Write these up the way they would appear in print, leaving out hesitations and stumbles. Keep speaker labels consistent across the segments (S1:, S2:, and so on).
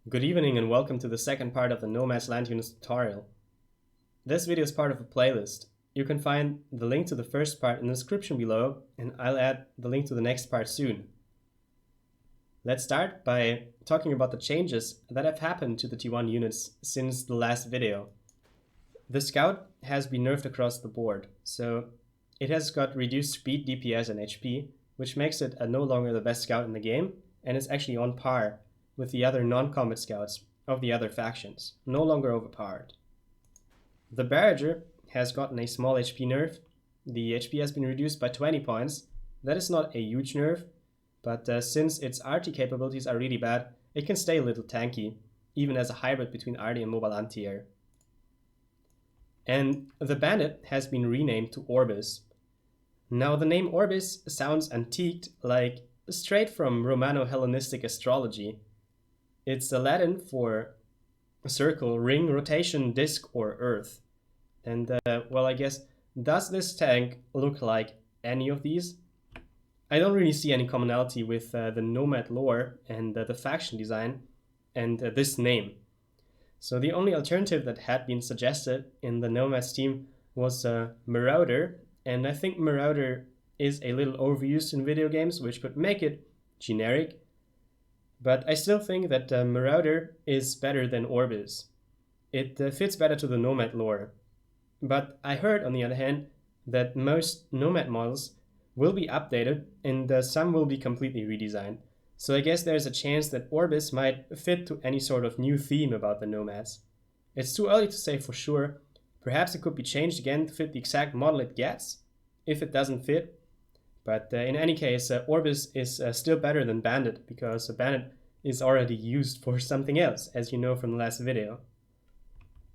S1: Good evening and welcome to the second part of the Nomads Land Units tutorial. This video is part of a playlist. You can find the link to the first part in the description below, and I'll add the link to the next part soon. Let's start by talking about the changes that have happened to the T1 units since the last video. The Scout has been nerfed across the board, so it has got reduced speed, DPS and HP, which makes it no longer the best scout in the game, and it's actually on par with the other non-combat scouts of the other factions, no longer overpowered. The Barrager has gotten a small HP nerf. The HP has been reduced by 20 points. That is not a huge nerf, but since its RT capabilities are really bad, it can stay a little tanky, even as a hybrid between RT and mobile anti-air. And the Bandit has been renamed to Orbis. Now the name Orbis sounds antiqued, like straight from Romano-Hellenistic astrology. It's Latin for circle, ring, rotation, disc, or earth. And well, I guess, does this tank look like any of these? I don't really see any commonality with the Nomad lore and the faction design and this name. So the only alternative that had been suggested in the Nomads team was Marauder, and I think Marauder is a little overused in video games, which would make it generic. But I still think that Marauder is better than Orbis. It fits better to the Nomad lore. But I heard, on the other hand, that most Nomad models will be updated and some will be completely redesigned. So I guess there's a chance that Orbis might fit to any sort of new theme about the Nomads. It's too early to say for sure. Perhaps it could be changed again to fit the exact model it gets, if it doesn't fit. But in any case, Orbis is still better than Bandit, because Bandit is already used for something else, as you know from the last video.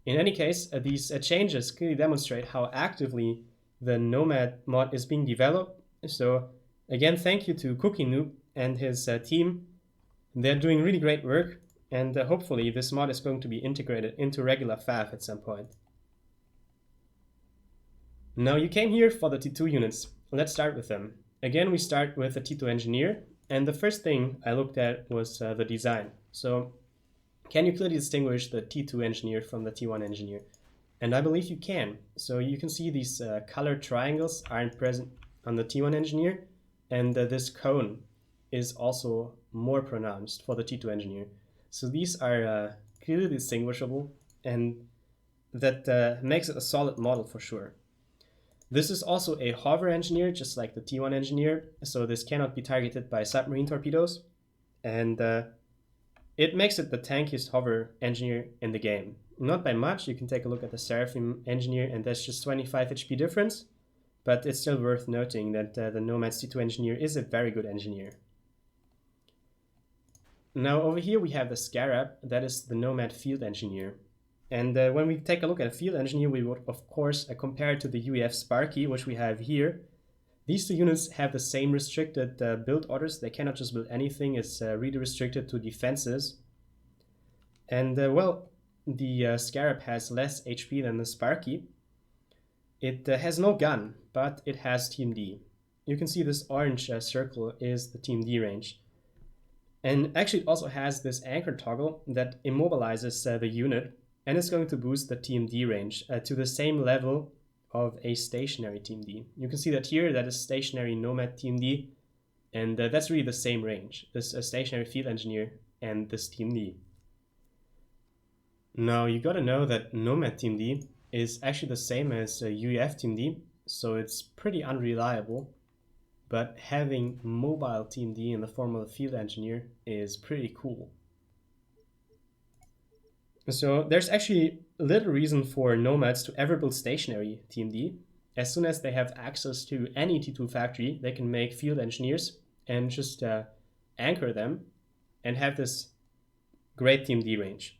S1: In any case, these changes clearly demonstrate how actively the Nomad mod is being developed. So again, thank you to Cookie Noob and his team. They're doing really great work, and hopefully this mod is going to be integrated into regular FAF at some point. Now you came here for the T2 units. Let's start with them. Again, we start with the T2 engineer, and the first thing I looked at was the design. So can you clearly distinguish the T2 engineer from the T1 engineer? And I believe you can. So you can see these colored triangles aren't present on the T1 engineer, and this cone is also more pronounced for the T2 engineer. So these are clearly distinguishable, and that makes it a solid model for sure. This is also a hover engineer, just like the T1 engineer, so this cannot be targeted by submarine torpedoes, and it makes it the tankiest hover engineer in the game. Not by much. You can take a look at the Seraphim engineer, and that's just 25 HP difference, but it's still worth noting that the Nomads T2 engineer is a very good engineer. Now over here we have the Scarab, that is the Nomad field engineer. And when we take a look at a field engineer, we would of course compare it to the UEF Sparky, which we have here. These two units have the same restricted build orders. They cannot just build anything. It's really restricted to defenses. And well, the Scarab has less HP than the Sparky. It has no gun, but it has Team D. You can see this orange circle is the Team D range. And actually it also has this anchor toggle that immobilizes the unit, and it's going to boost the Team D range to the same level of a stationary Team D. You can see that here, that is stationary Nomad Team D, and that's really the same range, this stationary field engineer and this Team D. Now you gotta know that Nomad Team D is actually the same as UEF Team D, so it's pretty unreliable, but having mobile Team D in the form of a field engineer is pretty cool. So there's actually little reason for Nomads to ever build stationary Team D. As soon as they have access to any T2 factory, they can make field engineers and just anchor them and have this great Team D range.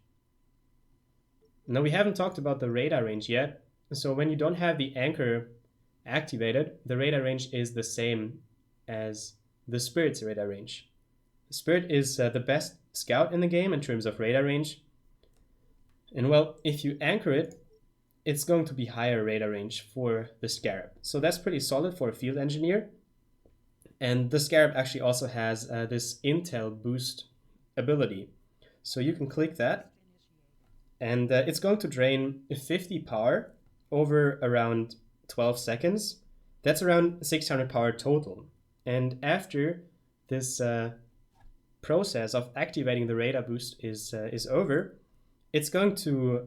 S1: Now we haven't talked about the radar range yet. So when you don't have the anchor activated, the radar range is the same as the Spirit's radar range. Spirit is the best scout in the game in terms of radar range. And well, if you anchor it, it's going to be higher radar range for the Scarab. So that's pretty solid for a field engineer. And the Scarab actually also has this intel boost ability. So you can click that, and it's going to drain 50 power over around 12 seconds. That's around 600 power total. And after this process of activating the radar boost is over, it's going to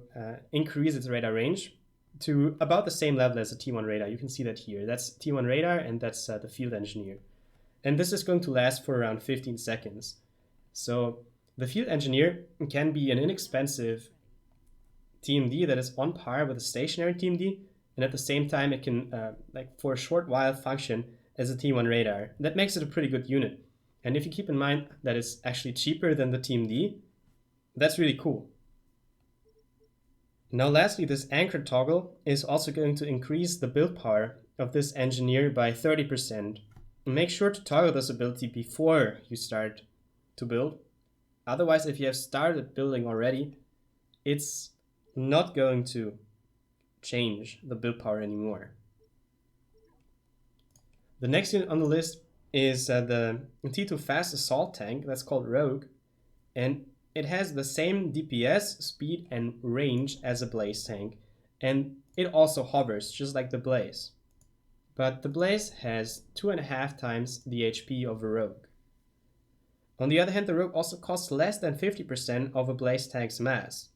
S1: increase its radar range to about the same level as the T1 radar. You can see that here. That's T1 radar, and that's the field engineer. And this is going to last for around 15 seconds. So the field engineer can be an inexpensive TMD that is on par with a stationary TMD, and at the same time it can, like for a short while, function as a T1 radar. That makes it a pretty good unit. And if you keep in mind that it's actually cheaper than the TMD, that's really cool. Now lastly, this anchor toggle is also going to increase the build power of this engineer by 30%. Make sure to toggle this ability before you start to build. Otherwise, if you have started building already, it's not going to change the build power anymore. The next unit on the list is the T2 fast assault tank that's called Rogue, and it has the same DPS, speed, and range as a Blaze tank, and it also hovers just like the Blaze. But the Blaze has 2.5 times the HP of a Rogue. On the other hand, the Rogue also costs less than 50% of a Blaze tank's mass,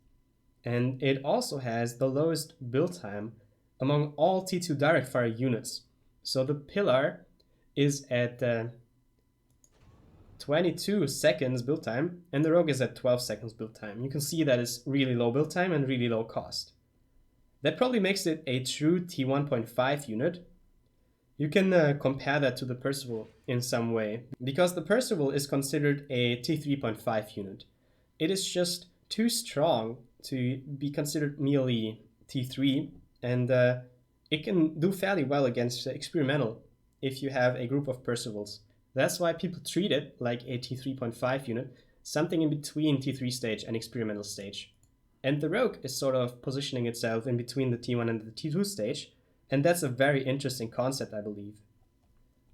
S1: and it also has the lowest build time among all T2 direct fire units. So the Pillar is at 22 seconds build time, and the Rogue is at 12 seconds build time. You can see that it's really low build time and really low cost. That probably makes it a true T1.5 unit. You can compare that to the Percival in some way, because the Percival is considered a T3.5 unit. It is just too strong to be considered merely T3, and it can do fairly well against experimental if you have a group of Percivals. That's why people treat it like a T3.5 unit, something in between T3 stage and experimental stage. And the Rogue is sort of positioning itself in between the T1 and the T2 stage, and that's a very interesting concept, I believe.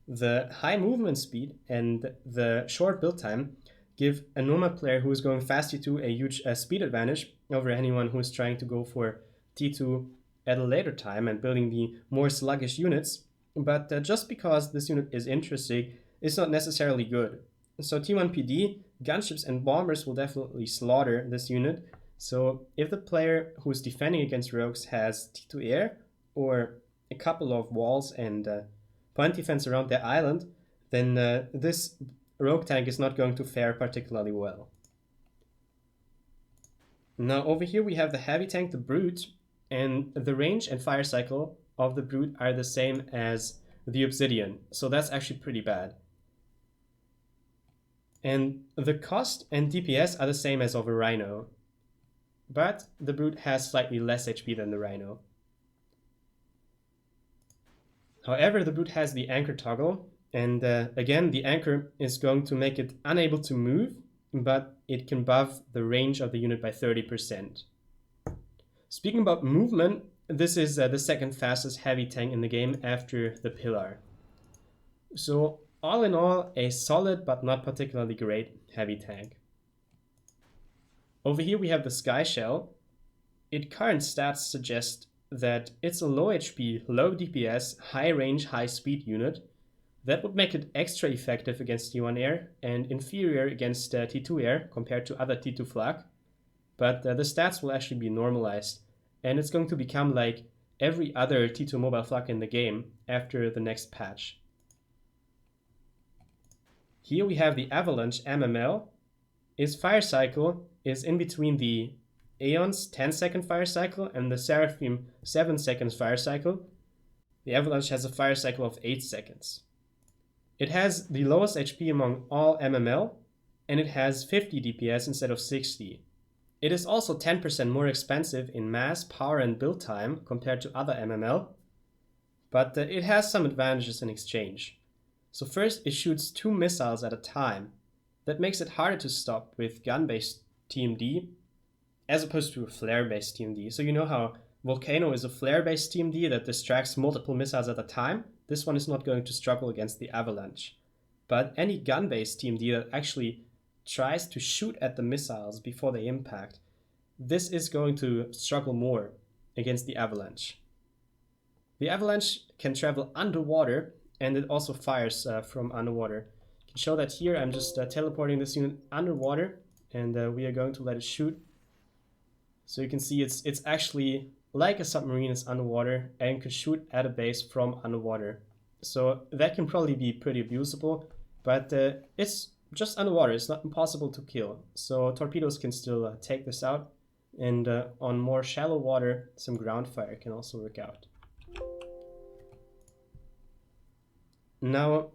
S1: The high movement speed and the short build time give a Nomad player who is going fast T2 a huge speed advantage over anyone who is trying to go for T2 at a later time and building the more sluggish units. But just because this unit is interesting, it's not necessarily good. So T1 PD, gunships and bombers will definitely slaughter this unit. So if the player who is defending against rogues has T2 air or a couple of walls and point defense around their island, then this rogue tank is not going to fare particularly well. Now over here we have the heavy tank, the Brute, and the range and fire cycle of the Brute are the same as the Obsidian, so that's actually pretty bad. And the cost and DPS are the same as of a Rhino, but the Brute has slightly less HP than the Rhino. However, the Brute has the anchor toggle, and again, the anchor is going to make it unable to move, but it can buff the range of the unit by 30%. Speaking about movement, this is the second fastest heavy tank in the game after the Pillar. So all in all, a solid but not particularly great heavy tank. Over here we have the Sky Shell. Its current stats suggest that it's a low HP, low DPS, high range, high speed unit. That would make it extra effective against T1 air and inferior against T2 air compared to other T2 flak. But the stats will actually be normalized, and it's going to become like every other T2 mobile flak in the game after the next patch. Here we have the Avalanche MML. Its fire cycle is in between the Aeon's 10-second fire cycle and the Seraphim 7 seconds fire cycle. The Avalanche has a fire cycle of 8 seconds. It has the lowest HP among all MML, and it has 50 DPS instead of 60. It is also 10% more expensive in mass, power, and build time compared to other MML, but it has some advantages in exchange. So first, it shoots 2 missiles at a time. That makes it harder to stop with gun-based TMD as opposed to a flare-based TMD. So you know how Volcano is a flare-based TMD that distracts multiple missiles at a time? This one is not going to struggle against the Avalanche. But any gun-based TMD that actually tries to shoot at the missiles before they impact, this is going to struggle more against the avalanche. The avalanche can travel underwater, and it also fires from underwater. I can show that here. I'm just teleporting this unit underwater, and we are going to let it shoot. So you can see it's actually like a submarine is underwater and can shoot at a base from underwater. So that can probably be pretty abusable, but it's just underwater. It's not impossible to kill. So torpedoes can still take this out, and on more shallow water, some ground fire can also work out. Now,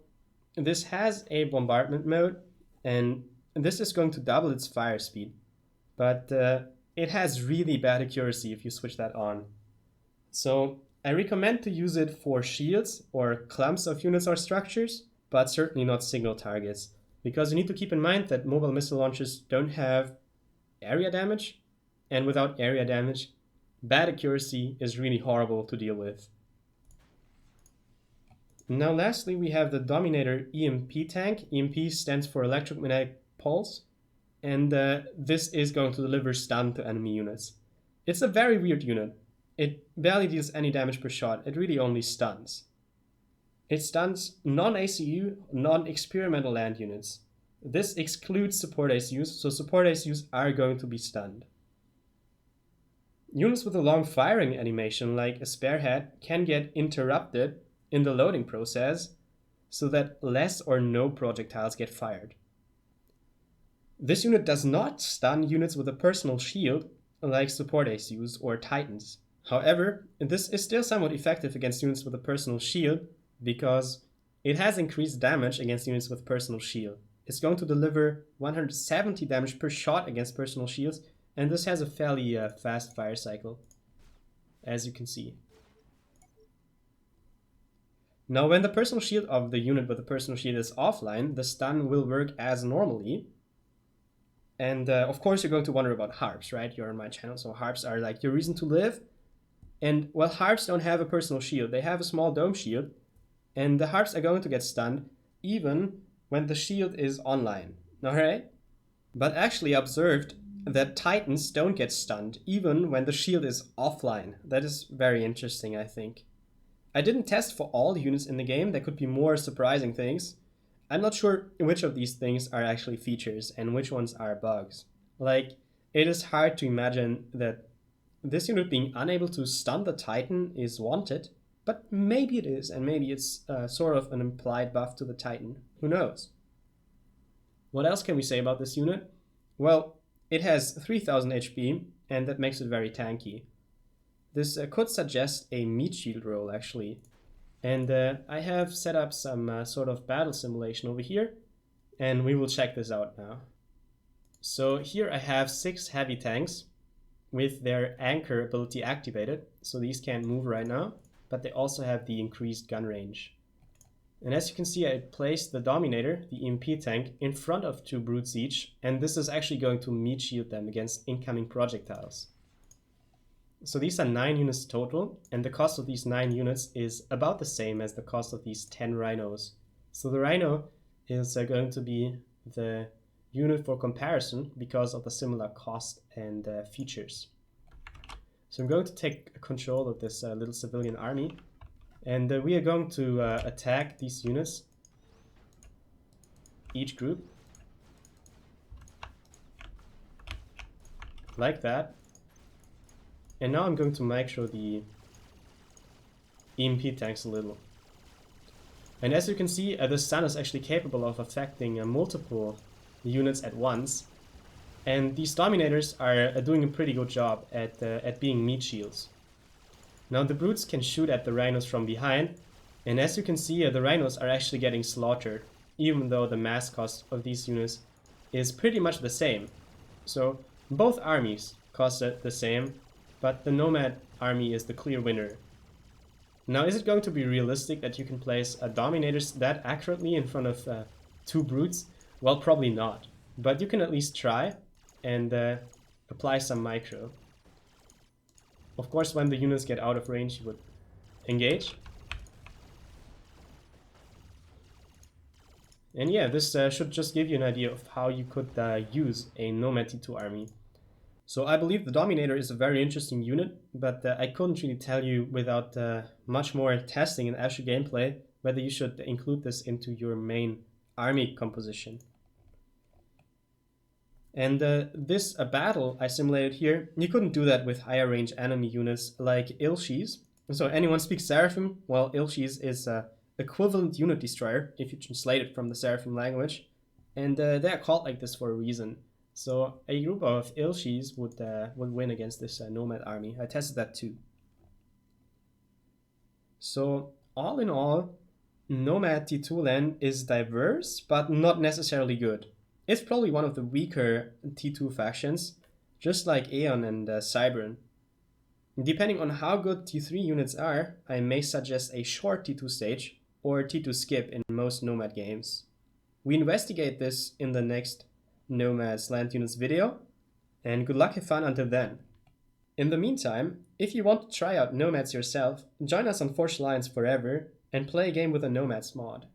S1: this has a bombardment mode, and this is going to double its fire speed, but it has really bad accuracy if you switch that on. So I recommend to use it for shields or clumps of units or structures, but certainly not single targets, because you need to keep in mind that mobile missile launchers don't have area damage, and without area damage, bad accuracy is really horrible to deal with. Now lastly, we have the Dominator EMP tank. EMP stands for electromagnetic pulse, and this is going to deliver stun to enemy units. It's a very weird unit. It barely deals any damage per shot. It really only stuns. It stuns non-ACU, non-experimental land units. This excludes support ACUs, so support ACUs are going to be stunned. Units with a long firing animation, like a Spearhead, can get interrupted in the loading process so that less or no projectiles get fired. This unit does not stun units with a personal shield like support ACUs or Titans. However, this is still somewhat effective against units with a personal shield because it has increased damage against units with personal shield. It's going to deliver 170 damage per shot against personal shields, and this has a fairly fast fire cycle, as you can see. Now, when the personal shield of the unit with the personal shield is offline, the stun will work as normally. And of course, you're going to wonder about harps, right? You're on my channel, so harps are like your reason to live. And well, harps don't have a personal shield. They have a small dome shield, and the harps are going to get stunned even when the shield is online, all right? But actually observed that Titans don't get stunned even when the shield is offline. That is very interesting, I think. I didn't test for all units in the game. There could be more surprising things. I'm not sure which of these things are actually features and which ones are bugs. Like, it is hard to imagine that this unit being unable to stun the Titan is wanted, but maybe it is, and maybe it's sort of an implied buff to the Titan. Who knows? What else can we say about this unit? Well, it has 3000 HP, and that makes it very tanky. This could suggest a meat shield role, actually. And I have set up some sort of battle simulation over here, and we will check this out now. So here I have 6 heavy tanks with their anchor ability activated, so these can't move right now, but they also have the increased gun range. And as you can see, I placed the Dominator, the EMP tank, in front of 2 brutes each, and this is actually going to meat shield them against incoming projectiles. So these are 9 units total, and the cost of these 9 units is about the same as the cost of these 10 Rhinos. So the Rhino is going to be the unit for comparison because of the similar cost and features. So I'm going to take control of this little civilian army, and we are going to attack these units, each group, like that. And now I'm going to micro the EMP tanks a little. And as you can see, the stun is actually capable of affecting multiple units at once. And these Dominators are doing a pretty good job at being meat shields. Now the brutes can shoot at the Rhinos from behind. And as you can see, the Rhinos are actually getting slaughtered, even though the mass cost of these units is pretty much the same. So both armies cost the same, but the Nomad army is the clear winner. Now, is it going to be realistic that you can place Dominators that accurately in front of 2 brutes? Well, probably not. But you can at least try and apply some micro. Of course, when the units get out of range, you would engage. And yeah, this should just give you an idea of how you could use a Nomad T2 army. So I believe the Dominator is a very interesting unit, but I couldn't really tell you without much more testing and actual gameplay whether you should include this into your main army composition. And this battle I simulated here, you couldn't do that with higher range enemy units like Ilshis. So anyone speaks Seraphim? Well, Ilshis is a equivalent unit destroyer if you translate it from the Seraphim language, and they're called like this for a reason. So a group of Ilshis would win against this Nomad army. I tested that too. So all in all, Nomad T2 then is diverse, but not necessarily good. It's probably one of the weaker T2 factions, just like Aeon and Cybern. Depending on how good T3 units are, I may suggest a short T2 stage or T2 skip in most Nomad games. We investigate this in the next Nomads Land Units video, and good luck and fun until then. In the meantime, if you want to try out Nomads yourself, join us on Forged Alliance Forever and play a game with a Nomads mod.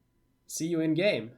S1: See you in game!